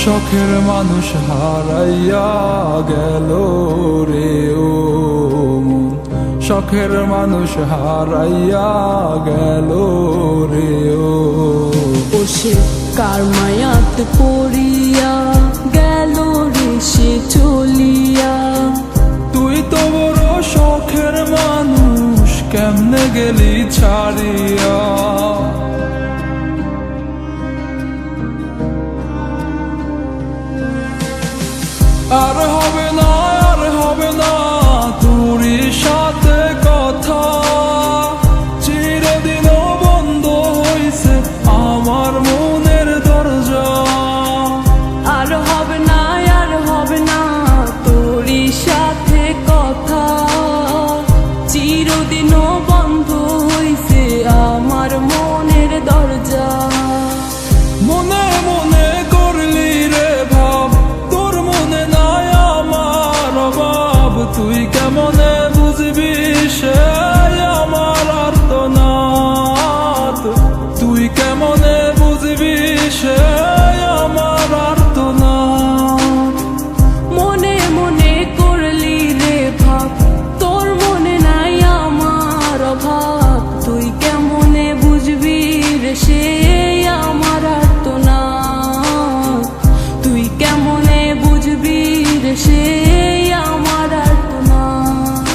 শখের মানুষ হারাইয়া গেল রে ও মন, শখের মানুষ হারাইয়া গেল রে ও। সে কার মায়াত পড়িয়া গেল রে সে চলিয়া। তুই তো বড় শখের মানুষ, কেমনে গেলি ছাড়িয়া। আর হবে না, আর হবে না তোরই সাথে কথা, চিরদিনও বন্ধ হইছে আমার মনের দরজা। আর হবে না, আর হবে না তোরই সাথে কথা, চিরদিনও বন্ধ হইছে আমার মনের দরজা। মনে মনে করলি রে ভাব, তোর মনে নাই আমার অভাব। তুই কেমনে বুঝবি সে আমার আর্তনাদ, তুই কেমনে বুঝবি সে আমার আর্তনাদ। মনে মনে করলি রে ভাব, তোর মনে নাই আমার অভাব। তুই কেমনে বুঝবি রে সে আমার আর্তনাদ, তুই কেমনে বুঝবি রে সে আমার আর্তনাদ।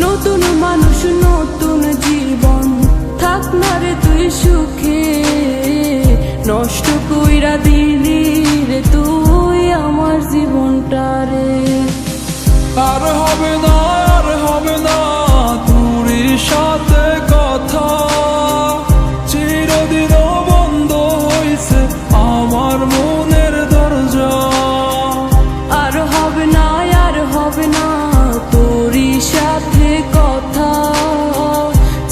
নতুন মানুষ নতুন জীবন, থাক না রে তুই সুখে, নষ্ট কইরা দিলি রে তুই আমার জীবনটা রে। আর হবে না, আর হবে না তোরই সাথে কথা, চিরদিনও বন্ধ হইছে আমার মনের দরজা। আর হবে না, আর হবে না তোরই সাথে কথা,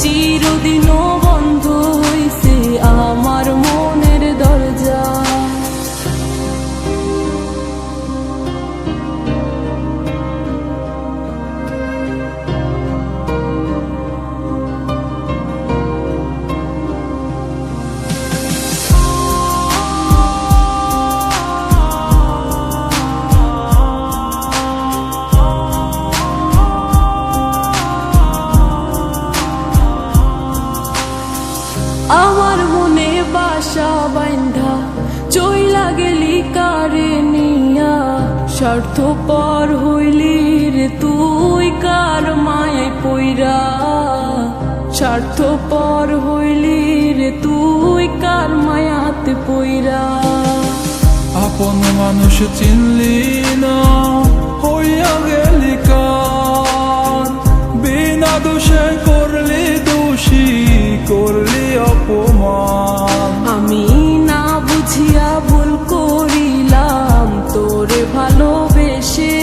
চিরদিনও বন্ধ হইছে আমার মনের দরজা। আমার মনে বাসা বাইন্ধা চইলা গেলি কারে নিয়া, স্বার্থপর হইলি রে তুই কার মায়ায় পইরা। স্বার্থপর হইলি রে তুই কার মায়াতে পইরা। আপন মানুষ চিনলি না, হইয়া গেলি কার। বিনা দোষে করলি দোষী, করলি অপমান। আমি না বুঝিয়া ভুল করিলাম তোরে ভালোবেসে,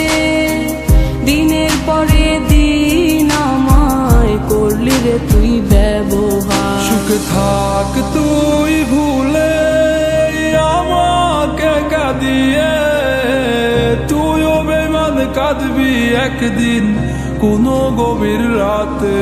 দিনের পরে দিন আমায় করলি রে তুই ব্যবহার। সুখে থাক তুই ভুলে আমাকে কাঁদিয়ে, তুইও বেমান কাঁদবি একদিন কোনো গভীর রাতে।